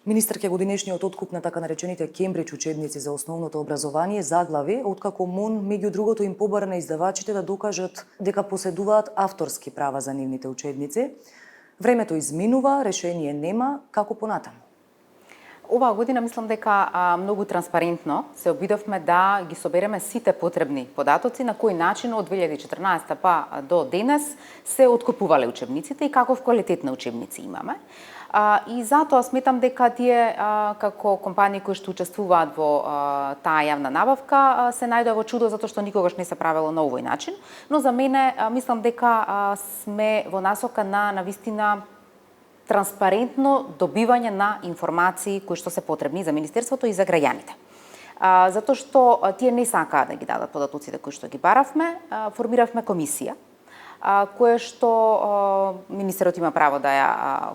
Министерке, годинешниот откуп на така наречените Кембридж учебници за основното образование заглави откако МОН меѓу другото им побара на издавачите да докажат дека поседуваат авторски права за нивните учебници. Времето изминува, решение нема, како понатаму? Оваа година мислам дека многу транспарентно се обидовме да ги собереме сите потребни податоци на кој начин од 2014 па до денес се откупувале учебниците и каков квалитет на учебници имаме. И затоа сметам дека тие како компании кои што учествуваат во таа јавна набавка се најдоа во чудо затоа што никогаш не се правело на овој начин, но за мене мислам дека сме во насока на навистина транспарентно добивање на информации кои што се потребни за Министерството и за граѓаните. Затоа што тие не сакаат да ги дадат податоците кои што ги баравме, формиравме комисија кое што министерот има право да ја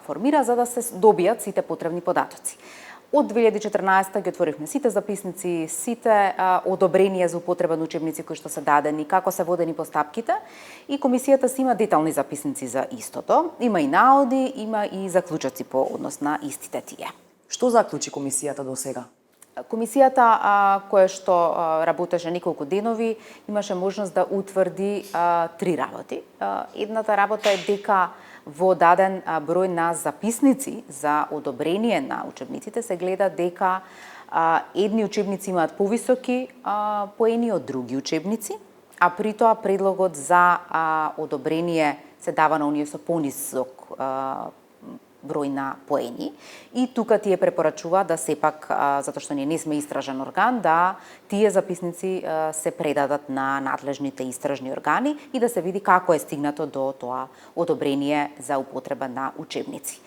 формира за да се добијат сите потребни податоци. Од 2014 ги отворивме сите записници, сите одобренија за употреба на учебници кои што се дадени, како се водени постапките и комисијата си има детални записници за истото. Има и наоди, има и заклучоци по однос на истите тие. Што заклучи комисијата до сега? Комисијата која што работеше неколку денови имаше можност да утврди три работи. Едната работа е дека во даден број на записници за одобрение на учебниците се гледа дека едни учебници имаат повисоки поени од други учебници, а при тоа предлогот за одобрение се дава на оние со понисок број на поени и тука тие препорачува да сепак, затоа што ние не сме истражен орган, да тие записници се предадат на надлежните истражни органи и да се види како е стигнато до тоа одобрение за употреба на учебници.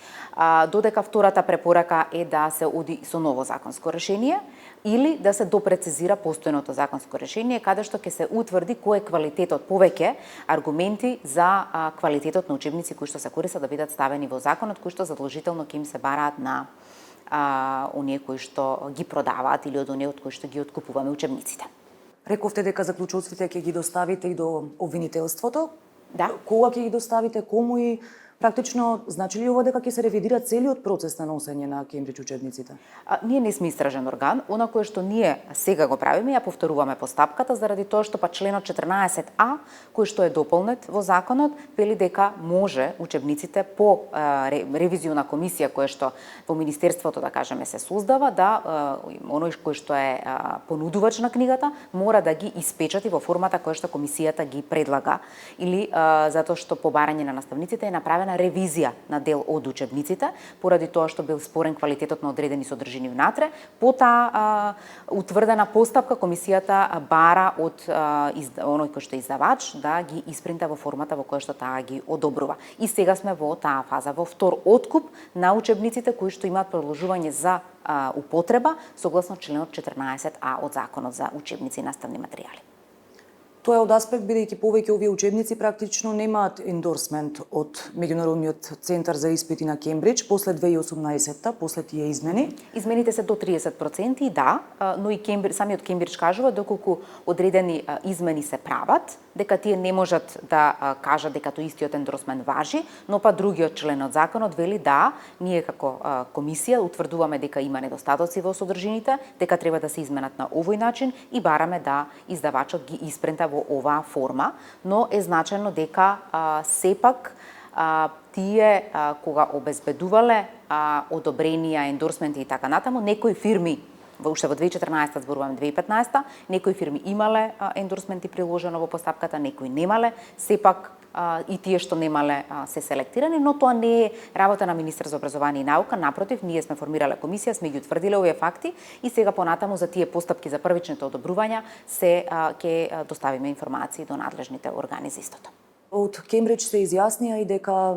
Додека втората препорака е да се оди со ново законско решение или да се допрецизира постојното законско решение каде што ќе се утврди кој е квалитетот, повеќе аргументи за квалитетот на учебници кои што се користат да бидат ставени во законот, кои што задолжително ќе им се бараат на оние кои што ги продаваат или од оние од кои што ги откупуваме учебниците. Рековте дека заклучоците ќе ги доставите и до обвинителството. Да. Кога ќе ги доставите, кому и практично значи ли ова дека ќе се ревидира целиот процес на носење на Кембридж учебниците? Ние не сме истражен орган, она кое што ние сега го правиме, ја повторуваме постапката заради тоа што па членот 14а, кој што е дополнет во законот, вели дека може учебниците по ревизиона комисија која што во Министерството, да кажеме, се создава, да оној кој што е понудувач на книгата мора да ги испечати во формата која што комисијата ги предлага или затоа што по барање на наставниците е направена ревизија на дел од учебниците, поради тоа што бил спорен квалитетот на одредени содржини внатре. По таа утврдена постапка, комисијата бара од оној кој што е издавач да ги испринта во формата во која што таа ги одобрува. И сега сме во таа фаза, во втор откуп на учебниците кои што имаат продолжување за употреба согласно членот 14а од Законот за учебници и наставни материјали. Тоа е од аспект бидејќи повеќе овие учебници практично немаат ендорсмент од Меѓународниот центар за испити на Кембридж после 2018-та, после тие измени. Измените се до 30%, да, но и самиот Кембридж кажува доколку одредени измени се прават, дека тие не можат да кажат дека тој истиот ендорсмент важи, но па другиот член од законот вели да, ние како комисија утврдуваме дека има недостатоци во содржините, дека треба да се изменат на овој начин и бараме да издавачот ги испринта во оваа форма, но е значено дека сепак тие кога обезбедувале одобренија, ендорсменти и така натаму, некои фирми уште во 2014 зборуваме 2015, некои фирми имале ендорсменти приложено во постапката, некои немале, сепак и тие што немале се селектирани, но тоа не е работа на министер за образование и наука, напротив, ние сме формирале комисија, сме ги утврдиле овие факти и сега понатаму за тие постапки за првичните одобрувања се ќе доставиме информации до надлежните органи за истото. Од Кембридж се изјаснија и дека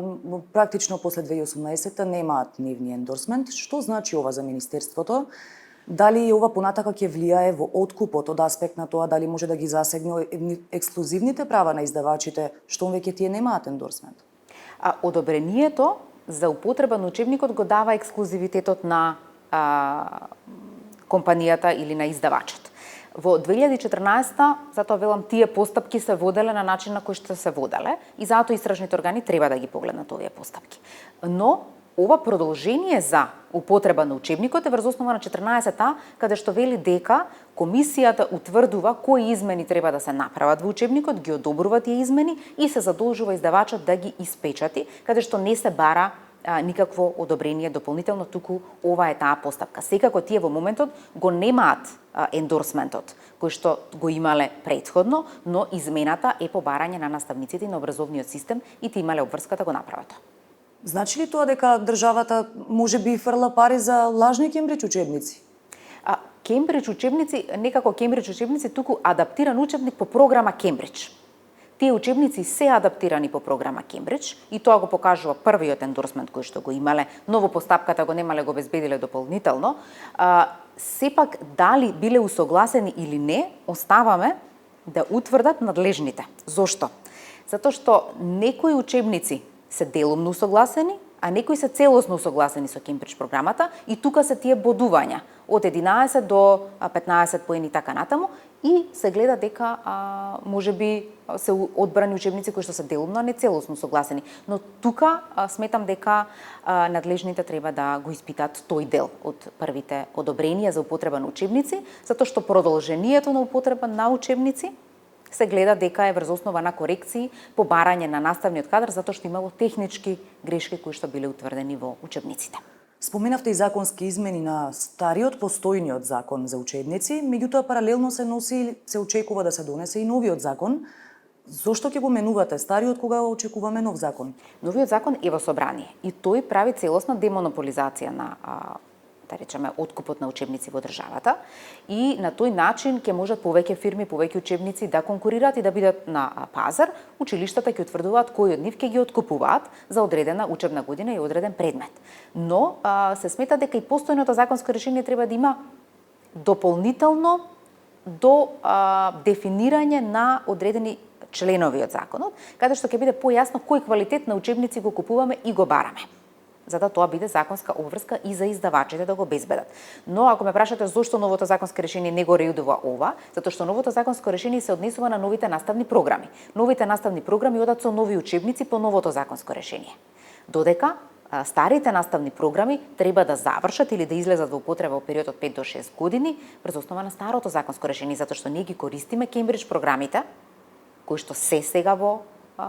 практично после 2018 немаат нивни ендорсмент. Што значи ова за Министерството? Дали ова понатака ќе влијае во откупот од аспект на тоа дали може да ги засегне ексклузивните права на издавачите, што веќе тие немаат ендорсмент? Одобрението за употреба на учебникот го дава ексклузивитетот на компанијата или на издавачот. Во 2014, затоа велам, тие постапки се воделе на начин на кој што се воделе и затоа истражните органи треба да ги погледнат овие постапки. Но ова продолжение за употреба на учебникот е врз основа на 14А, каде што вели дека комисијата утврдува кои измени треба да се направат во учебникот, ги одобрува тие измени и се задолжува издавачот да ги испечати, каде што не се бара никакво одобрение дополнително, туку ова е таа постапка. Секако тие во моментот го немаат ендорсментот кој што го имале претходно, но измената е побарање на наставниците и на образовниот систем и тие имале обврска да го направат. Значи ли тоа дека државата може би фрла пари за лажни Кембридж учебници? Кембридж учебници, некако Кембридж учебници, туку адаптиран учебник по програма Кембридж. Тие учебници се адаптирани по програма Кембридж и тоа го покажува првиот ендорсмент кој што го имале, но во постапката го немале, го обезбедиле дополнително. Сепак, дали биле усогласени или не, оставаме да утврдат надлежните. Зошто? Затоа што некои учебници се делумно усогласени, а некои се целосно усогласени со Кембридж програмата и тука се тие бодувања од 11 до 15 поени така натаму и се гледа дека можеби се одбрани учебници кои што се делумно, а не целосно согласени. Но тука сметам дека надлежните треба да го испитат тој дел од првите одобренија за употреба на учебници, затоа што продолжението на употреба на учебници се гледа дека е врз основа на корекции, побарање на наставниот кадар, затоа што имало технички грешки кои што биле утврдени во учебниците. Споменавте и законски измени на стариот постојниот закон за учебници, меѓутоа паралелно се очекува да се донесе и новиот закон. Зошто ќе го менувате стариот кога очекуваме нов закон? Новиот закон е во собрание и тој прави целосна демонополизација на да речеме откупот на учебници во државата и на тој начин ќе можат повеќе фирми, повеќе учебници да конкурираат и да бидат на пазар. Училиштата ќе утврдуваат кои од нив ќе ги откупуваат за одредена учебна година и одреден предмет. Но се смета дека и постојното законско решение треба да има дополнително до дефинирање на одредени членови од законот, каде што ќе биде појасно кој квалитет на учебници го купуваме и го бараме, за да тоа биде законска обврска и за издавачите да го обезбедат. Но ако ме прашате зошто новото законско решение не го реудува ова, затоа што новото законско решение се однесува на новите наставни програми. Новите наставни програми одат со нови учебници по новото законско решение. Додека старите наставни програми треба да завршат или да излезат во употреба во период од 5 до 6 години врз основа на старото законско решение, затоа што ние ги користиме Кембридж програмите кои што се сега во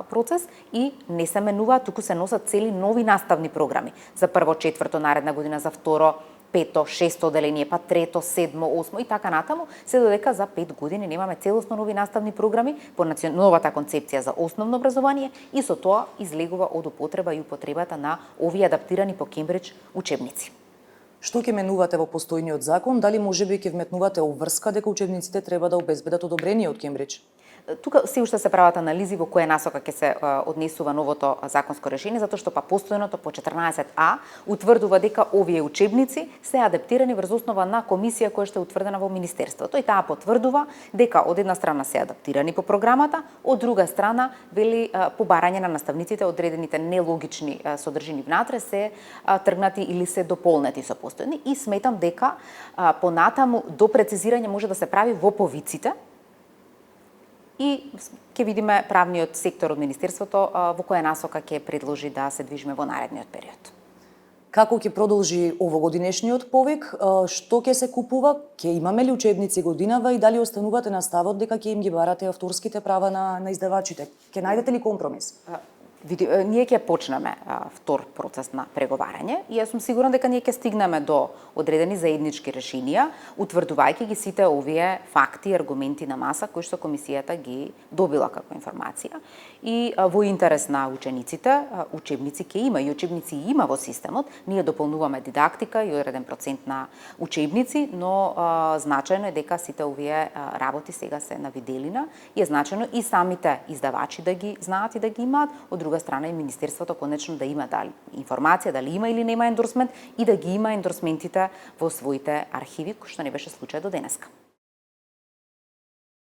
процес и не се менуваат, туку се носат цели нови наставни програми. За прво, четврто наредна година, за второ, пето, шесто оделение, па трето, седмо, осмо и така натаму, се додека за 5 години немаме целосно нови наставни програми по новата концепција за основно образование и со тоа излегува од употреба и употребата на овие адаптирани по Кембридж учебници. Што ќе менувате во постојниот закон? Дали можеби ќе вметнувате обврска дека учебниците треба да обезбедат одобрение од Кембридж? Тука се уште се прават анализи во која насока ќе се однесува новото законско решение, затоа што постојното по 14А утврдува дека овие учебници се адаптирани врз основа на комисија која што е утврдена во Министерството. И таа потврдува дека од една страна се адаптирани по програмата, од друга страна вели побарање на наставниците одредените нелогични содржини внатре се тргнати или се дополнети со постојни и сметам дека понатаму до прецизирање може да се прави во повиците. И ќе видиме правниот сектор од Министерството во која насока ќе предложи да се движиме во наредниот период. Како ќе продолжи овогодинешниот повик? Што ќе се купува? Ќе имаме ли учебници годинава и дали останувате на ставот дека ќе им ги барате авторските права на издавачите? Ќе најдете ли компромис? Ние ќе почнеме втор процес на преговарање и јас сум сигурна дека ние ќе стигнеме до одредени заеднички решенија, утврдувајќи ги сите овие факти и аргументи на маса кои што комисијата ги добила како информација. И во интерес на учениците, учебници ќе има и учебници има во системот. Ние дополнуваме дидактика и одреден процент на учебници, но значајно е дека сите овие работи сега се на виделина и е значајно и самите издавачи да ги знаат и да ги имаат, од друга страна и Министерството конечно да има дали информација дали има или нема ендорсмент и да ги има ендорсментите во своите архиви, кој што не беше случај до денеска.